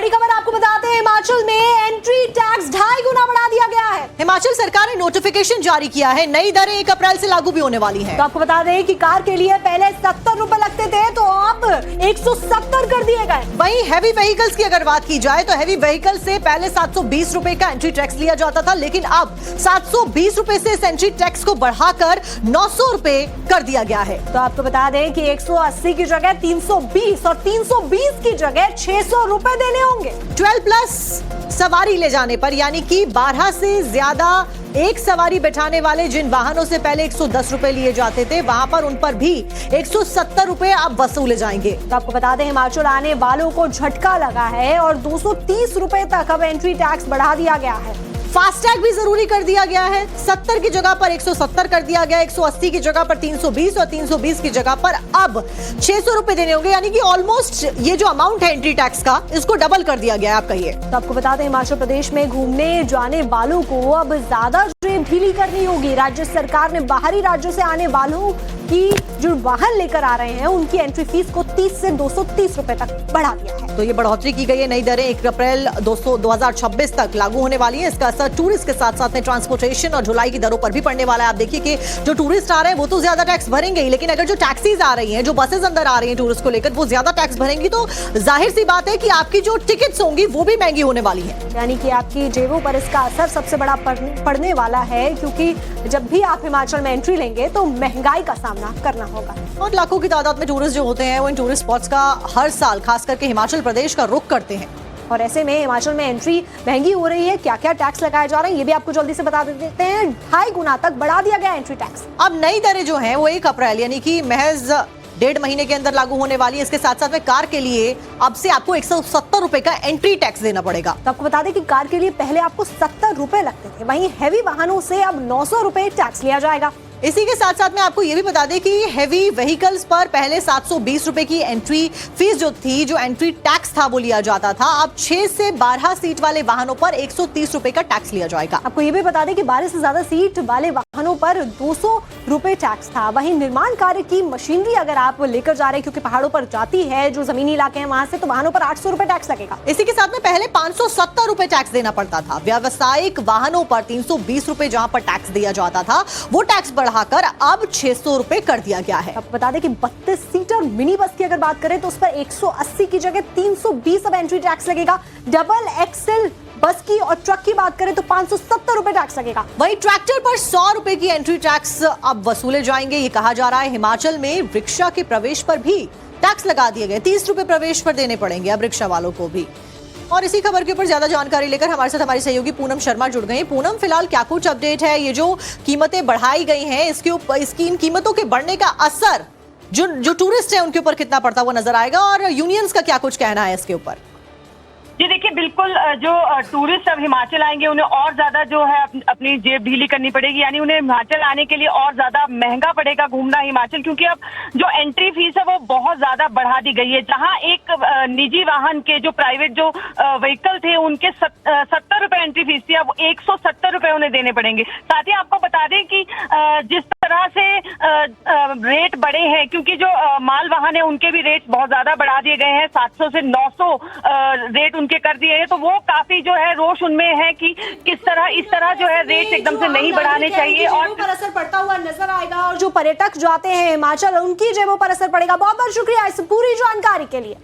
बड़ी खबर आपको बताते हैं, हिमाचल में एंट्री टैक्स 2.5 गुना बढ़ा दिया गया है। हिमाचल सरकार ने नोटिफिकेशन जारी किया है, नई दरें 1 अप्रैल से लागू भी होने वाली हैं। तो आपको बता दें कि कार के लिए पहले 70 रुपए लगते थे, तो अब 170 कर दिए गए। वहीं हैवी व्हीकल्स की अगर बात की जाए तो हैवी व्हीकल से पहले 720 रुपए का एंट्री टैक्स लिया जाता था, लेकिन अब 720 रुपए से इस एंट्री टैक्स को बढ़ाकर 900 रुपए कर दिया गया है। तो आपको बता दें कि 180 की जगह 320 और 320 की जगह 600 रुपए देने होंगे। 12+ सवारी ले जाने पर, यानी कि 12 से ज्यादा एक सवारी बैठाने वाले जिन वाहनों से पहले 110 रुपए लिए जाते थे, वहां पर उन पर भी 170 रुपए अब वसूले जाएंगे। तो आपको बता दें, हिमाचल आने वालों को झटका लगा है और 230 रुपए तक अब एंट्री टैक्स बढ़ा दिया गया है। फास्टैग भी जरूरी कर दिया गया है, 70 की जगह पर 170 कर दिया गया, 180 की जगह पर 320 और 320 की जगह पर अब 600 रुपए देने होंगे, यानी कि ऑलमोस्ट ये जो अमाउंट है एंट्री टैक्स का, इसको डबल कर दिया गया है। आप कहिए। तो आपको बता दें, हिमाचल प्रदेश में घूमने जाने वालों को अब ज्यादा जेब ढीली करनी होगी। राज्य सरकार ने बाहरी राज्यों से आने वालों की जो वाहन लेकर आ रहे हैं, उनकी एंट्री फीस को 30 से 230 रुपए तक बढ़ा दिया है। तो ये बढ़ोतरी की गई है, नई दरें 1 अप्रैल 2026 तक लागू होने वाली है। इसका असर टूरिस्ट के साथ साथ में ट्रांसपोर्टेशन और ढुलाई की दरों पर भी पड़ने वाला है। आप देखिए कि जो टूरिस्ट आ रहे हैं वो तो ज्यादा टैक्स भरेंगे ही, लेकिन अगर जो टैक्सीज आ रही हैं, जो बसेस अंदर आ रही हैं टूरिस्ट को लेकर, वो ज्यादा टैक्स भरेंगी, तो जाहिर सी बात है कि आपकी जो टिकट्स होंगी वो भी महंगी होने वाली है। यानी कि आपकी जेबों पर इसका असर सबसे बड़ा पड़ने वाला है, क्योंकि जब भी आप हिमाचल में एंट्री लेंगे तो महंगाई का सामना करना होगा। और लाखों की तादाद में टूरिस्ट जो होते हैं वो इन टूरिस्ट स्पॉट्स का हर साल खास करके हिमाचल प्रदेश का रुख करते हैं। और ऐसे में हिमाचल में एंट्री महंगी हो रही है, क्या क्या टैक्स लगाए जा रहे हैं ये भी आपको जल्दी से बता देते हैं। 2.5 गुना तक बढ़ा दिया गया एंट्री टैक्स। अब नई दरें जो हैं वो 1 अप्रैल यानी कि महज 1.5 महीने के अंदर लागू होने वाली है। इसके साथ साथ में कार के लिए अब से आपको 170 रुपए का एंट्री टैक्स देना पड़ेगा। तो आपको बता दें कि कार के लिए पहले आपको 70 रुपए लगते थे, वहीं हैवी वाहनों से अब 900 रुपए टैक्स लिया जाएगा। इसी के साथ साथ में आपको ये भी बता दें कि हैवी व्हीकल्स पर पहले 720 रुपए की एंट्री फीस जो थी, जो एंट्री टैक्स था वो लिया जाता था, अब 6 से 12 सीट वाले वाहनों पर 130 रुपए का टैक्स लिया जाएगा। आपको ये भी बता दें कि 12 से ज्यादा सीट वाले वाहनों पर 200 रुपए टैक्स था। वहीं निर्माण कार्य की मशीनरी अगर आप लेकर जा रहे हैं, क्योंकि पहाड़ों पर जाती है, जो जमीनी इलाके हैं वहां से, तो वाहनों पर 800 रुपए टैक्स लगेगा। इसी के साथ में पहले 570 रुपए टैक्स देना पड़ता था। व्यावसायिक वाहनों पर 320 रुपए जहां पर टैक्स दिया जाता था, वो टैक्स बढ़ाकर अब 600 रुपए कर दिया गया है। अब बता दें कि 32 सीटर मिनी बस की अगर बात करें तो उस पर 180 की जगह 320 अब एंट्री टैक्स लगेगा। डबल एक्सेल बस की और ट्रक की बात करें तो 570 रुपए टैक्स लगेगा। वहीं ट्रैक्टर पर 100 रुपए की एंट्री टैक्स अब वसूले जाएंगे। ये कहा जा रहा है हिमाचल में रिक्शा के प्रवेश पर भी टैक्स लगा दिए गए, 30 रुपए प्रवेश पर देने पड़ेंगे अब रिक्शा वालों को भी। और इसी खबर के ऊपर ज्यादा जानकारी लेकर हमारे साथ हमारी सहयोगी पूनम शर्मा जुड़ गई। पूनम, फिलहाल क्या कुछ अपडेट है? ये जो कीमतें बढ़ाई गई हैं, इसके ऊपर इसकी इन कीमतों के बढ़ने का असर जो टूरिस्ट है उनके ऊपर कितना पड़ता हुआ नजर आएगा, और यूनियंस का क्या कुछ कहना है इसके ऊपर? जी देखिए, बिल्कुल जो टूरिस्ट अब हिमाचल आएंगे उन्हें और ज्यादा जो है अपनी जेब ढीली करनी पड़ेगी, यानी उन्हें हिमाचल आने के लिए और ज्यादा महंगा पड़ेगा घूमना हिमाचल, क्योंकि अब जो एंट्री फीस है वो बहुत ज्यादा बढ़ा दी गई है। जहां एक निजी वाहन के जो प्राइवेट जो व्हीकल थे उनके 70 रुपए एंट्री फीस थी, अब 170 रुपए उन्हें देने पड़ेंगे। साथ ही आपको बता दें कि जिस तरह से रेट बढ़े हैं, क्योंकि जो माल वाहन है उनके भी रेट बहुत ज्यादा बढ़ा दिए गए हैं, 700 से 900 रेट उनके कर दिए हैं, तो वो काफी जो है रोष उनमें है कि इस तरह जो है रेट एकदम से नहीं बढ़ाने चाहिए और पर असर पड़ता हुआ नजर आएगा। और जो पर्यटक जाते हैं हिमाचल, उनकी जेबों पर असर पड़ेगा। बहुत बहुत शुक्रिया इस पूरी जानकारी के लिए।